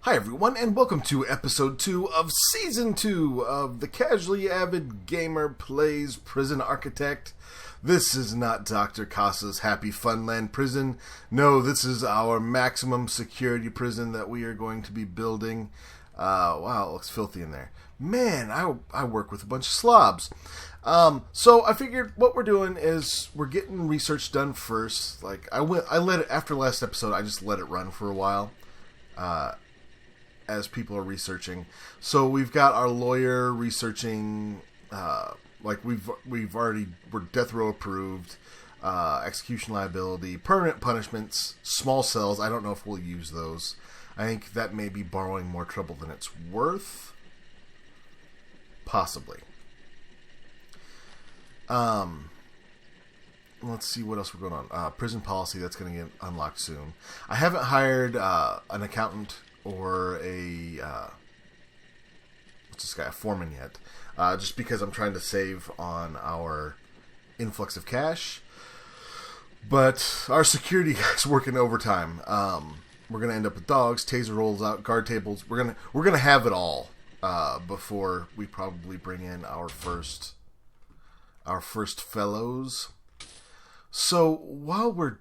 Hi everyone, and welcome to episode 2 of season 2 of The Casually Avid Gamer Plays Prison Architect. This is not Dr. Casa's Happy Funland prison. No, this is our maximum security prison that we are going to be building. Wow, it looks filthy in there. Man, I work with a bunch of slobs. So I figured what we're doing is we're getting research done first. After last episode, I just let it run for a while. As people are researching. So we've got our lawyer researching, we're death row approved, execution liability, permanent punishments, small cells. I don't know if we'll use those. I think that may be borrowing more trouble than it's worth. Possibly. Let's see what else we're going on. Prison policy, that's going to get unlocked soon. I haven't hired an accountant or a foreman yet, just because I'm trying to save on our influx of cash. But our security guy's working overtime. We're gonna end up with dogs, taser rolls out, guard tables. We're gonna have it all before we probably bring in our first fellows. So while we're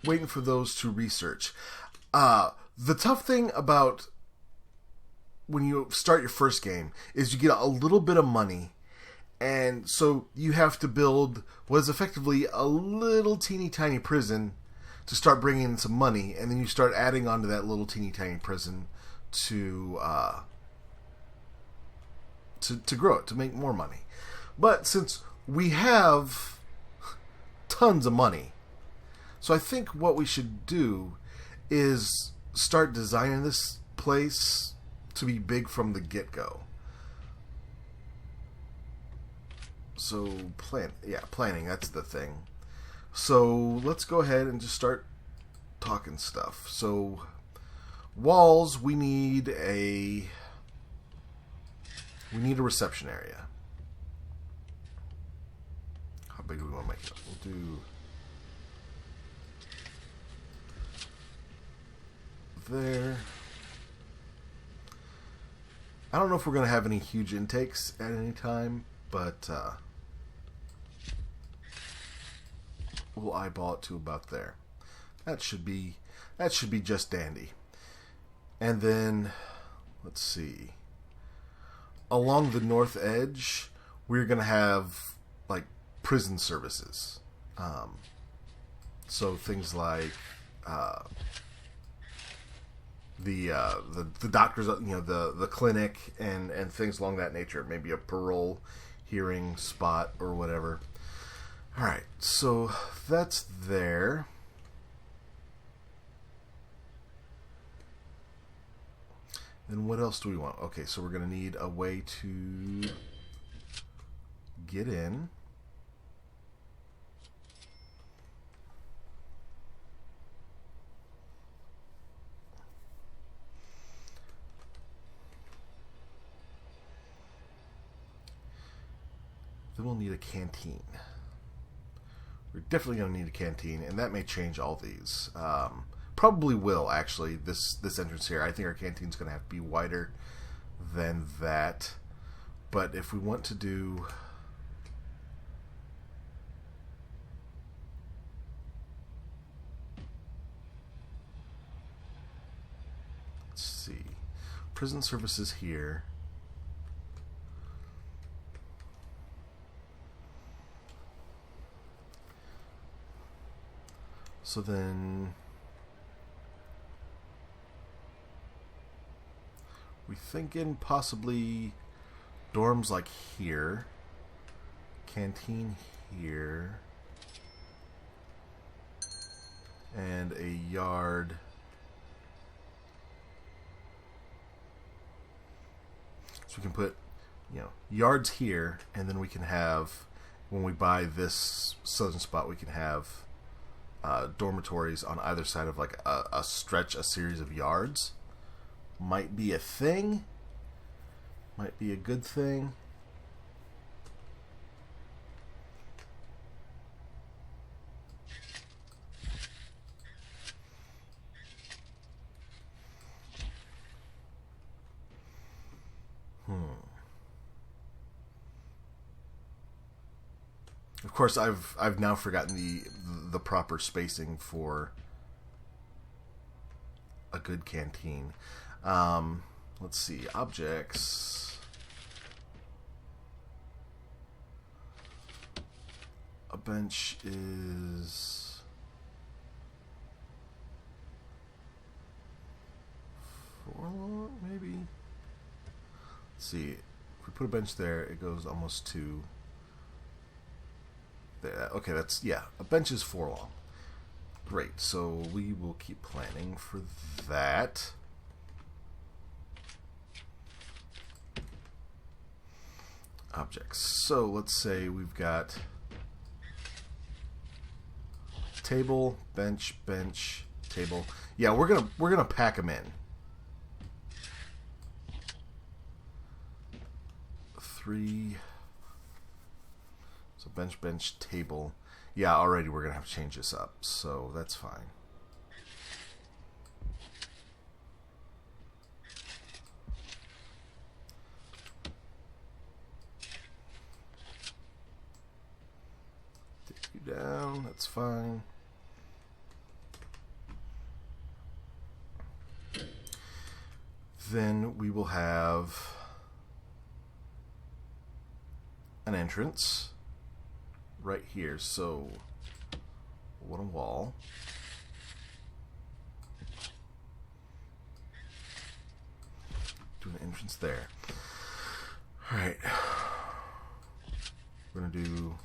waiting for those to research, the tough thing about when you start your first game is you get a little bit of money, and so you have to build what is effectively a little teeny tiny prison to start bringing in some money, and then you start adding onto that little teeny tiny prison to grow it, to make more money. But since we have tons of money, so I think what we should do is start designing this place to be big from the get-go. So, planning, that's the thing. So, let's go ahead and just start talking stuff. So, walls, we need a reception area. How big do we want to make it? We'll do there. I don't know if we're going to have any huge intakes at any time, but we'll eyeball it to about there. That should be just dandy. And then let's see. Along the north edge, we're going to have like prison services. So things like the doctors, the clinic and things along that nature. Maybe a parole hearing spot or whatever. All right, so that's there. Then what else do we want? Okay, so we're going to need a way to get in. Then we'll need a canteen. We're definitely going to need a canteen, and that may change all these. Probably will, actually, this entrance here. I think our canteen's going to have to be wider than that. But if we want to do... Let's see. Prison services here. So then we thinking possibly dorms like here, canteen here, and a yard. So we can put, yards here, and then we can have, when we buy this southern spot, we can have dormitories on either side of like a series of yards. Might be a thing. Might be a good thing. Of course, I've now forgotten the proper spacing for a good canteen. Let's see, objects. A bench is 4 long, maybe. Let's see. If we put a bench there, it goes almost to there. Okay, that's, yeah, a bench is 4 long. Great, so we will keep planning for that. Objects. So let's say we've got table, bench, bench, table. Yeah, we're gonna pack them in. 3. So bench, bench, table. Yeah, already we're gonna have to change this up, so that's fine. Take you down, that's fine. Then we will have an entrance right here. So what a wall. Do an entrance there. All right. We're gonna do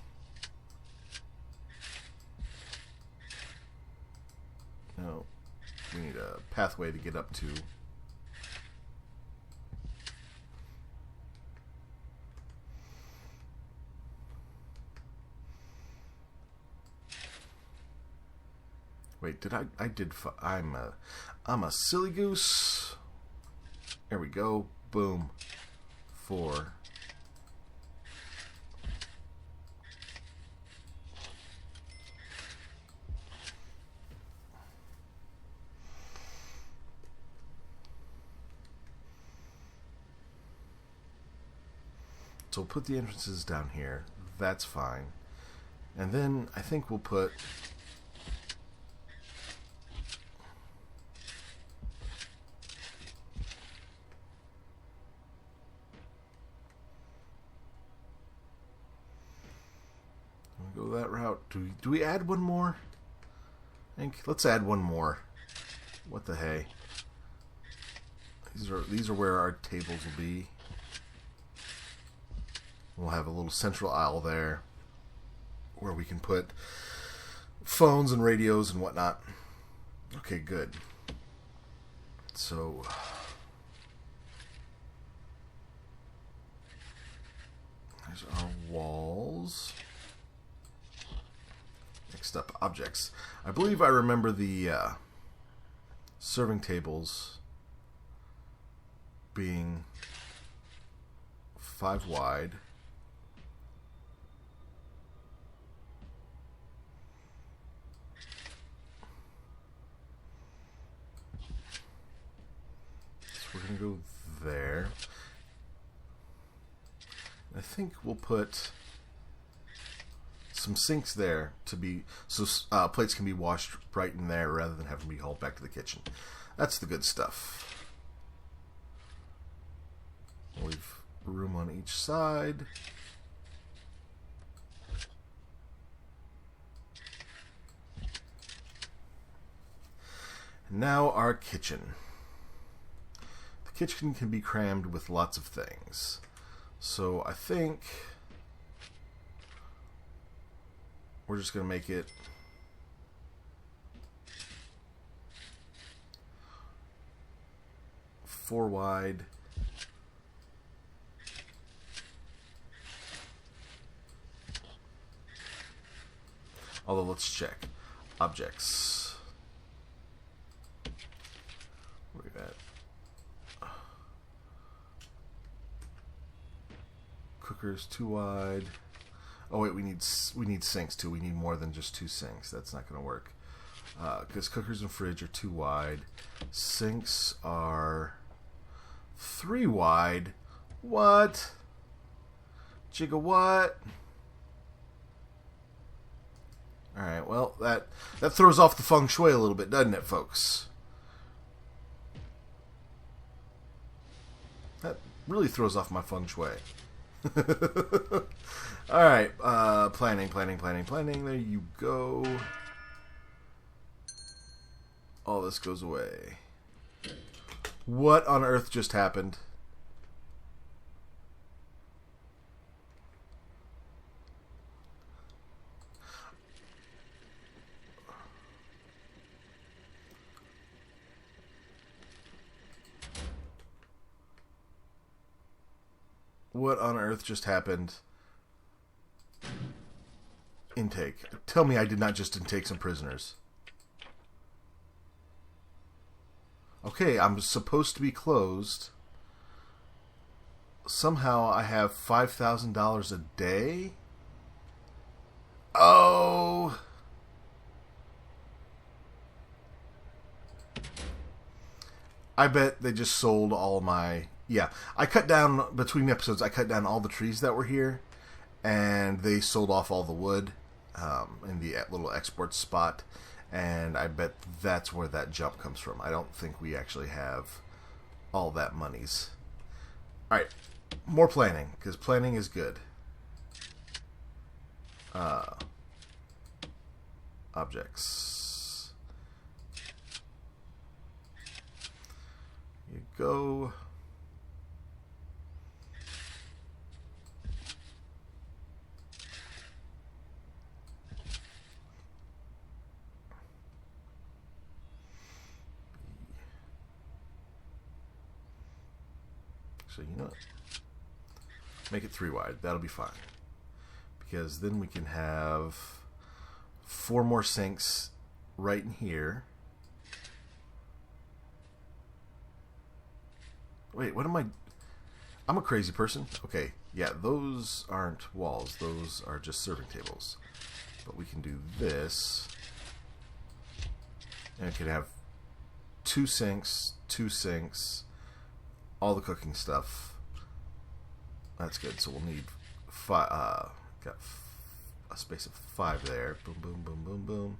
no. We need a pathway to get up to. Wait, did I did I'm a silly goose. There we go. Boom. 4. So we'll put the entrances down here. That's fine. And then I think we'll put go that route. Do we add one more? I think let's add one more. What the hey? These are where our tables will be. We'll have a little central aisle there where we can put phones and radios and whatnot. Okay, good. So there's our walls. Next up, objects. I believe I remember the serving tables being 5 wide. So we're going to go there. I think we'll put some sinks there to be so plates can be washed right in there rather than having to be hauled back to the kitchen. That's the good stuff. Leave room on each side. Now our kitchen. The kitchen can be crammed with lots of things. So I think we're just going to make it four wide. Although, let's check. Objects. Where are we at? Cookers, 2 wide. Oh wait, we need sinks too. We need more than just 2 sinks. That's not going to work. Because cookers and fridge are 2 wide. Sinks are 3 wide. What? Jigga what? Alright, well, that throws off the feng shui a little bit, doesn't it, folks? That really throws off my feng shui. Alright, planning. There you go. All this goes away. What on earth just happened? What on earth just happened? Intake. Tell me I did not just intake some prisoners. Okay, I'm supposed to be closed. Somehow I have $5,000 a day? Oh! I bet they just sold all my... Yeah, I cut down, between episodes, I cut down all the trees that were here, and they sold off all the wood in the little export spot, and I bet that's where that jump comes from. I don't think we actually have all that monies. Alright, more planning, because planning is good. Objects. Here you go. So you know what? Make it 3 wide. That'll be fine. Because then we can have 4 more sinks right in here. Wait, what am I... I'm a crazy person. Okay, yeah, those aren't walls. Those are just serving tables. But we can do this. And we can have 2 sinks, all the cooking stuff. That's good. So we'll need 5. Got a space of 5 there. Boom, boom, boom, boom, boom.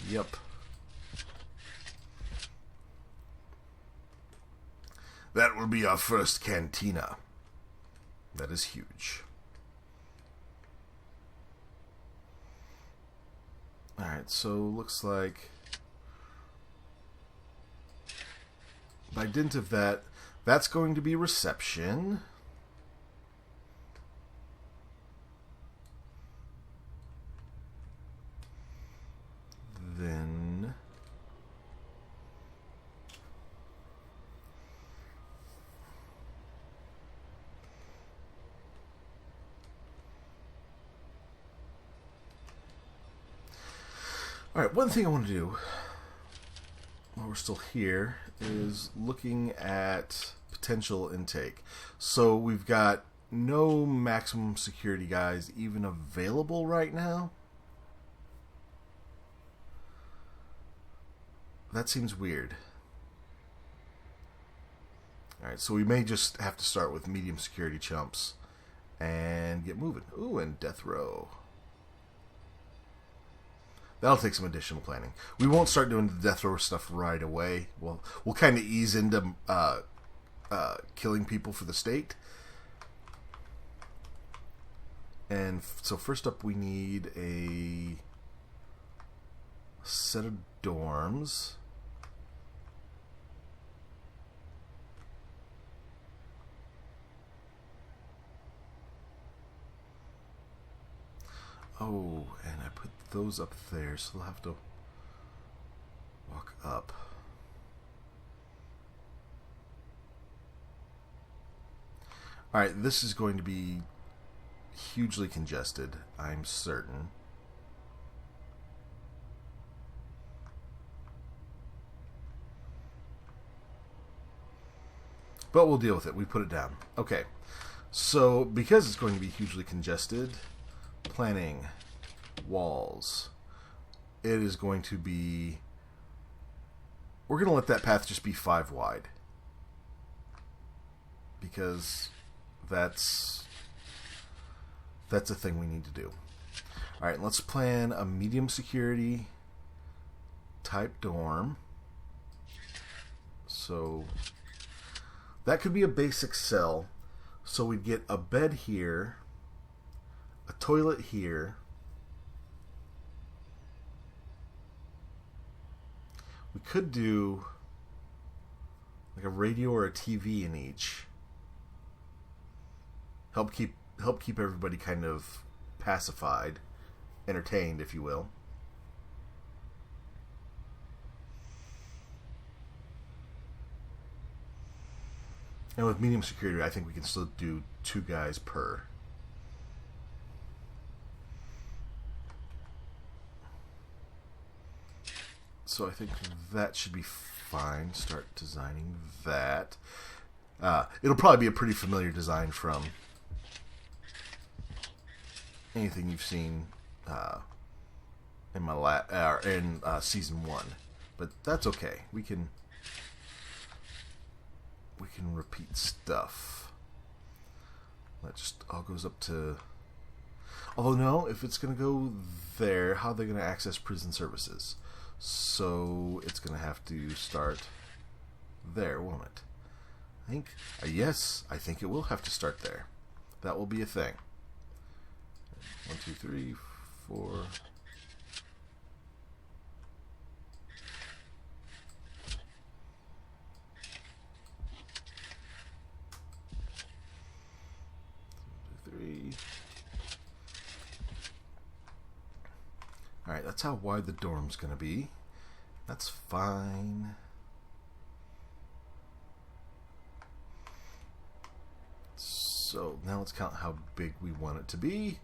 Yep. That will be our first cantina. That is huge. Alright, so looks like by dint of that, that's going to be reception. Then alright, one thing I want to do while we're still here is looking at potential intake. So we've got no maximum security guys even available right now. That seems weird. Alright, so we may just have to start with medium security chumps and get moving. Ooh, and death row. That'll take some additional planning. We won't start doing the death row stuff right away. We'll kind of ease into killing people for the state. And so first up we need a set of dorms. Oh, and I put those up there, so they'll have to walk up. Alright, this is going to be hugely congested, I'm certain. But we'll deal with it. We put it down. Okay. So, because it's going to be hugely congested, planning walls. It is going to be... We're going to let that path just be 5 wide. Because that's a thing we need to do. Alright, let's plan a medium security type dorm. So that could be a basic cell. So we'd get a bed here, a toilet here. We could do like a radio or a TV in each. Help keep everybody kind of pacified, entertained, if you will. And with medium security, I think we can still do 2 guys per. So I think that should be fine. Start designing that. It'll probably be a pretty familiar design from anything you've seen in season 1, but that's okay. We can repeat stuff. That just all goes up to. Although no, if it's gonna go there, how are they gonna access prison services? So it's gonna have to start there, won't it? I think yes, I think it will have to start there. That will be a thing. 1, 2, 3, 4. Alright, that's how wide the dorm's going to be. That's fine. So now let's count how big we want it to be.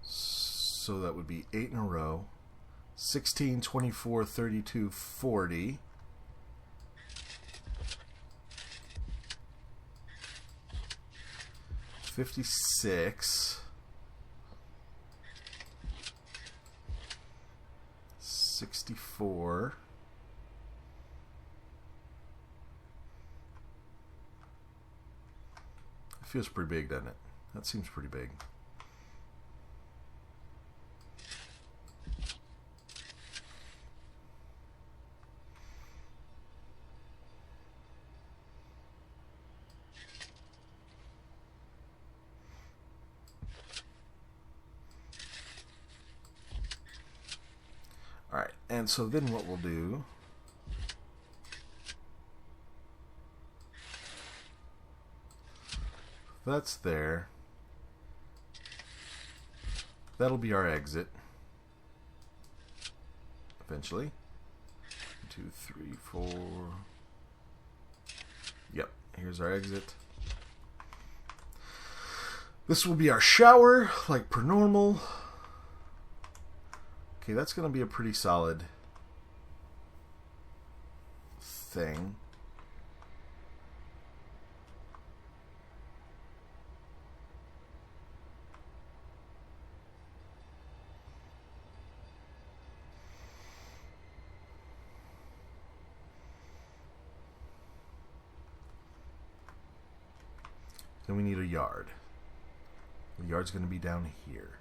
So that would be 8 in a row. 16, 24, 32, 40. 56, 64, 'It feels pretty big, doesn't it? That seems pretty big. Alright, and so then what we'll do, that's there. That'll be our exit. Eventually. 1, 2, 3, 4. Yep, here's our exit. This will be our shower, like per normal. Okay, that's going to be a pretty solid thing. Then we need a yard. The yard's going to be down here.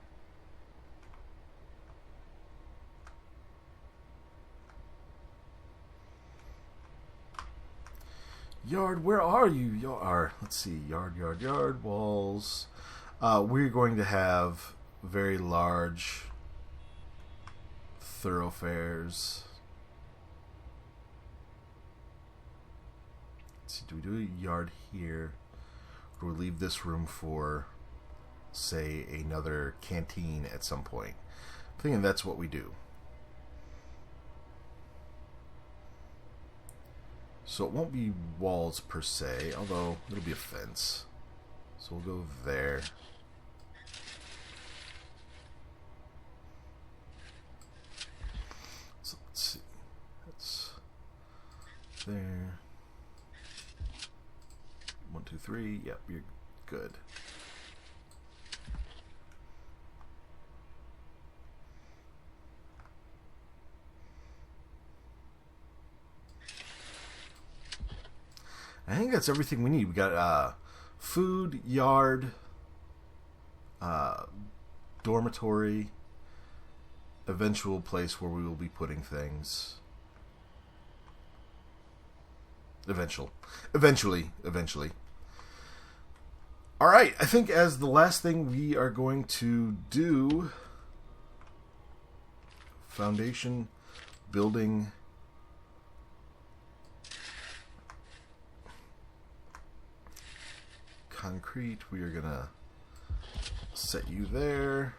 Yard, where are you? Yard. Let's see. Yard, walls. We're going to have very large thoroughfares. Let's see. Do we do a yard here? Or we leave this room for, say, another canteen at some point? I'm thinking that's what we do. So it won't be walls per se, although it'll be a fence. So we'll go there. So let's see. That's there. 1, 2, 3. Yep, you're good. I think that's everything we need. We got food, yard, dormitory, eventual place where we will be putting things. Eventually. Alright, I think as the last thing we are going to do, foundation, building, concrete, we are going to set you there.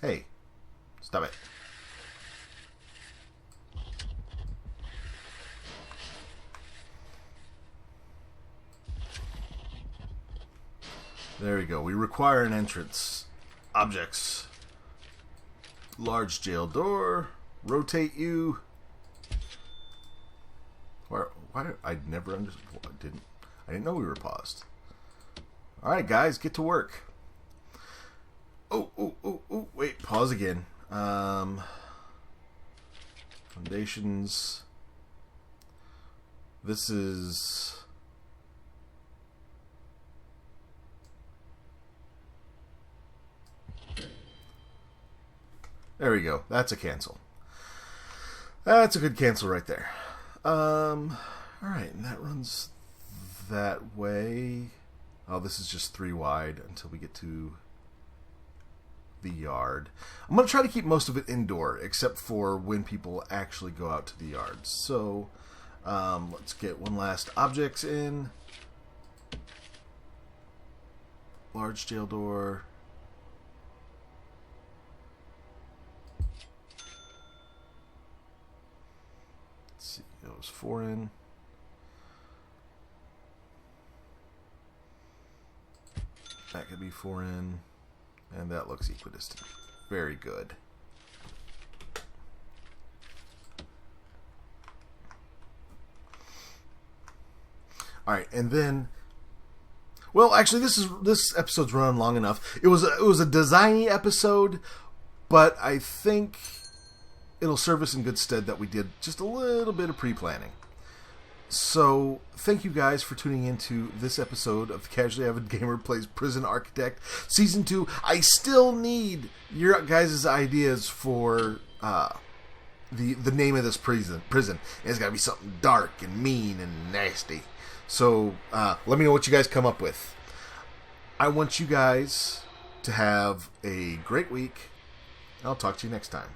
Hey, stop it. There we go. We require an entrance. Objects. Large jail door. Rotate you. Why did I never understood? I didn't know we were paused. All right, guys, get to work. Oh, wait, pause again. Foundations. This is... There we go. That's a cancel. That's a good cancel right there. Alright, and that runs that way. Oh, this is just 3 wide until we get to the yard. I'm going to try to keep most of it indoor, except for when people actually go out to the yard. So, let's get one last objects in. Large jail door. Let's see, that was 4 in. That could be 4 in. And that looks equidistant. Very good. Alright, and then... Well, actually, this episode's run long enough. It was a designy episode, but I think it'll serve us in good stead that we did just a little bit of pre-planning. So, thank you guys for tuning into this episode of the Casually Avid Gamer Plays Prison Architect Season 2. I still need your guys' ideas for the name of this prison. It's got to be something dark and mean and nasty. So, let me know what you guys come up with. I want you guys to have a great week. I'll talk to you next time.